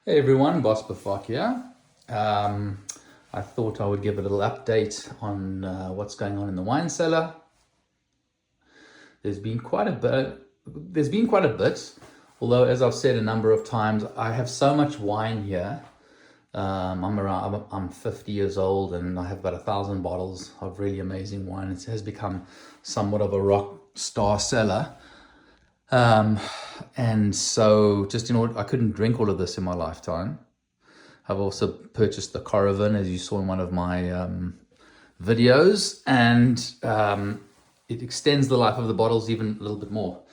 Hey everyone, Boss Bafak here. I thought I would give a little update on what's going on in the wine cellar. There's been quite a bit. There's been quite a bit, although as I've said a number of times, I have so much wine here. I'm 50 years old and I have about 1,000 bottles of really amazing wine. It has become somewhat of a rock star cellar. Um, and so just in order, I couldn't drink all of this in my lifetime. I've also purchased the Caravan, as you saw in one of my videos, and it extends the life of the bottles even a little bit more.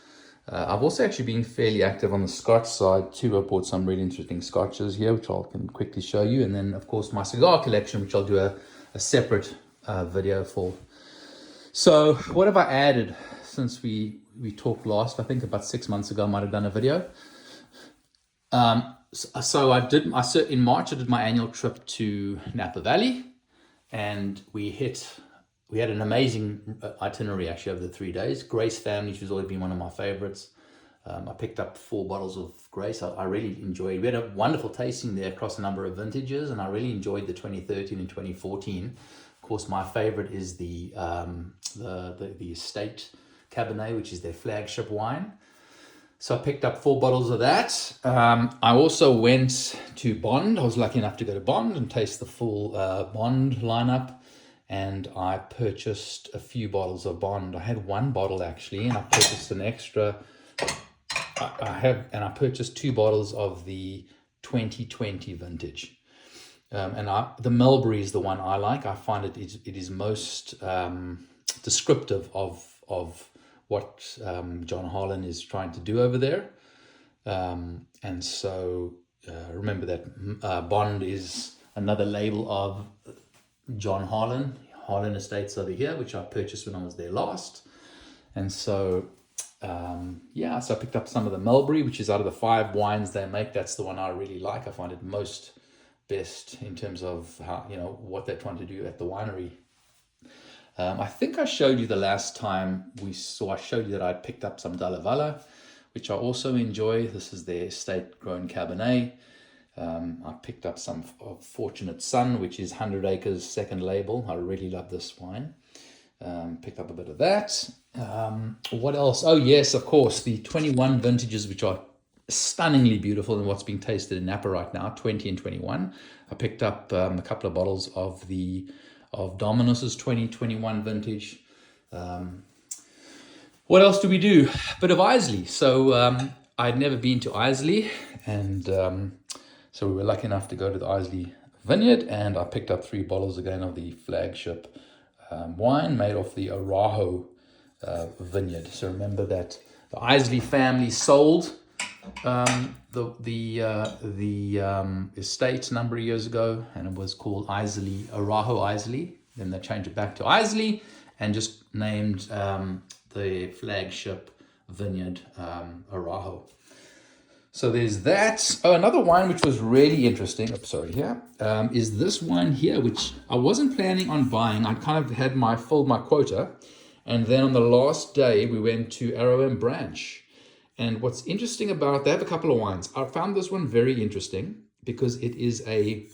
I've also actually been fairly active on the Scotch side too. I bought some really interesting Scotches here, which I can quickly show you. And then, of course, my cigar collection, which I'll do a separate video for. So what have I added since we talked last? I think about 6 months ago, I might have done a video. So in March I did my annual trip to Napa Valley, and we had an amazing itinerary actually over the 3 days. Grace family, she's always been one of my favorites. I picked up 4 bottles of Grace. I really enjoyed. We had a wonderful tasting there across a number of vintages, and I really enjoyed the 2013 and 2014. Of course, my favorite is the Estate Cabernet, which is their flagship wine. So I picked up 4 bottles of that. I also went to Bond. I was lucky enough to go to Bond and taste the full Bond lineup. And I purchased a few bottles of Bond. I had 1 bottle actually, and I purchased an extra. I purchased 2 bottles of the 2020 vintage. The Mulberry is the one I like. I find it is most descriptive of what John Harlan is trying to do over there. And so remember that Bond is another label of John Harlan Estates over here, which I purchased when I was there last. And so, so I picked up some of the Mulberry, which is out of the 5 wines they make. That's the one I really like. I find it most best in terms of how, what they're trying to do at the winery. I think I showed you the last time I showed you that I picked up some Dalla Valle, which I also enjoy. This is their estate grown Cabernet. I picked up some of Fortunate Son, which is 100 Acres second label. I really love this wine. Picked up a bit of that. What else? Oh yes, of course, the 21 vintages, which are stunningly beautiful and what's being tasted in Napa right now, 20 and 21. I picked up a couple of bottles of Dominus's 2021 vintage. What else do we do? A bit of Islay. So I'd never been to Islay, and so we were lucky enough to go to the Islay vineyard, and I picked up 3 bottles again of the flagship wine made off the Araho vineyard. So remember that the Islay family sold the estate a number of years ago, and it was called Araho Islay. Then they changed it back to Islay and just named the flagship vineyard Araho. So there's that. Oh, another wine which was really interesting. Is this wine here, which I wasn't planning on buying. I kind of had filled my quota, and then on the last day we went to Arowan Branch. And what's interesting about, they have a couple of wines. I found this one very interesting because it is they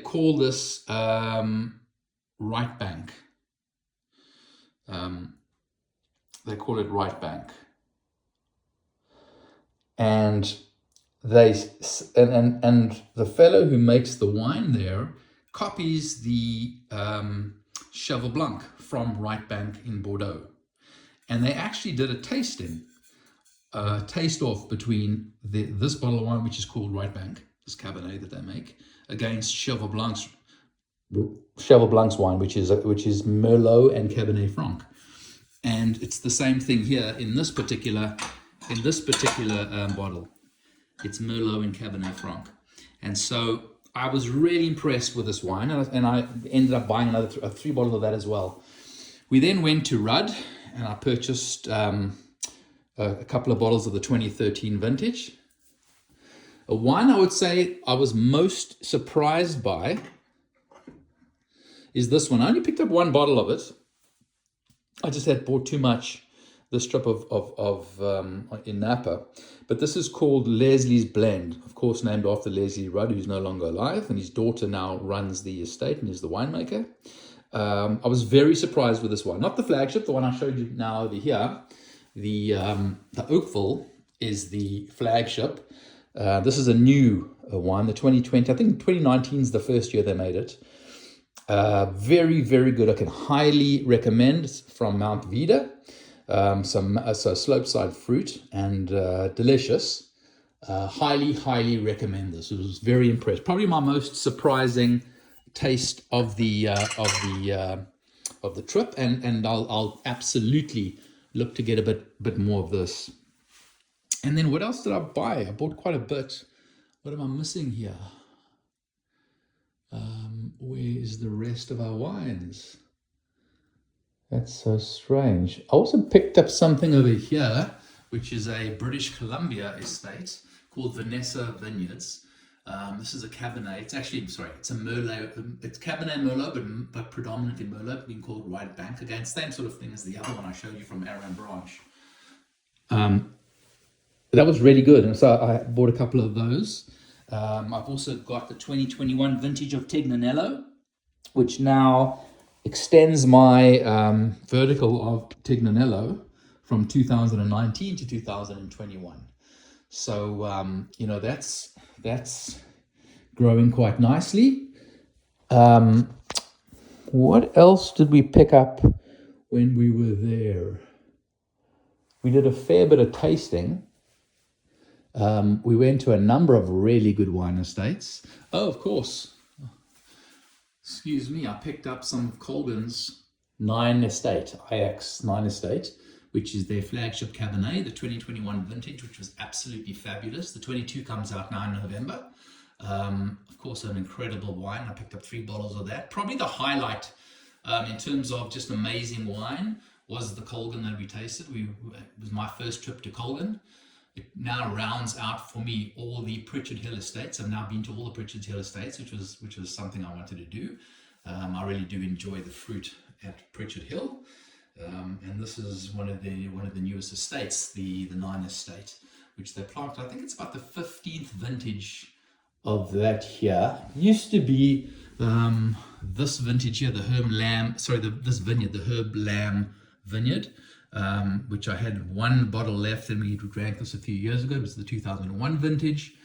call this right bank. They call it right bank. And and the fellow who makes the wine there copies the Cheval Blanc from Right Bank in Bordeaux. And they actually did a taste-off between this bottle of wine, which is called Right Bank, this Cabernet that they make, against Cheval Blanc's wine, which is Merlot and Cabernet Franc. And it's the same thing here in this particular bottle. It's Merlot and Cabernet Franc. And so I was really impressed with this wine, and I ended up buying another 3 bottles of that as well. We then went to Rudd, and I purchased a couple of bottles of the 2013 vintage. A wine I would say I was most surprised by is this one. I only picked up 1 bottle of it. I just had bought too much this strip in Napa. But this is called Leslie's Blend, of course named after Leslie Rudd, who's no longer alive, and his daughter now runs the estate and is the winemaker. I was very surprised with this one. Not the flagship, the one I showed you now over here. The Oakville is the flagship. This is a new wine, the 2020. I think 2019 is the first year they made it. Very, very good. I can highly recommend. It's from Mount Vida. So slopeside fruit and delicious. Highly recommend this. I was very impressed. Probably my most surprising taste of the trip, and I'll absolutely look to get a bit more of this. And then what else did I buy? I bought quite a bit. What am I missing here? Where is the rest of our wines? That's so strange. I also picked up something over here, which is a British Columbia estate called Vanessa Vineyards. This is a Cabernet. It's actually, sorry, it's a Merlot. It's Cabernet Merlot, but predominantly Merlot, being called Right Bank. Again, same sort of thing as the other one I showed you from Arowan Branch. That was really good, and so I bought a couple of those. I've also got the 2021 vintage of Tignanello, which now extends my vertical of Tignanello from 2019 to 2021. So that's growing quite nicely. What else did we pick up when we were there? We did a fair bit of tasting. We went to a number of really good wine estates. Oh, of course. Excuse me, I picked up some of Colgan's IX 9 estate, which is their flagship Cabernet, the 2021 vintage, which was absolutely fabulous. The 22 comes out now in November. Of course, an incredible wine. I picked up 3 bottles of that. Probably the highlight in terms of just amazing wine was the Colgan that we tasted. It was my first trip to Colgan. It now rounds out for me all the Pritchard Hill estates. I've now been to all the Pritchard Hill estates, which was something I wanted to do. I really do enjoy the fruit at Pritchard Hill, and this is one of the newest estates, the 9 estate, which they planted. I think it's about the 15th vintage of that here. It used to be this vintage here, this vineyard, the Herb Lamb vineyard. Which I had 1 bottle left, and we drank this a few years ago. It was the 2001 vintage.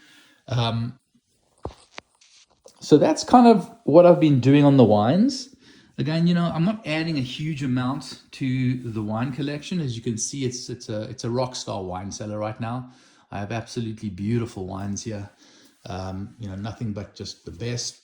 So that's kind of what I've been doing on the wines. Again, I'm not adding a huge amount to the wine collection. As you can see, it's a rock star wine cellar right now. I have absolutely beautiful wines here. Nothing but just the best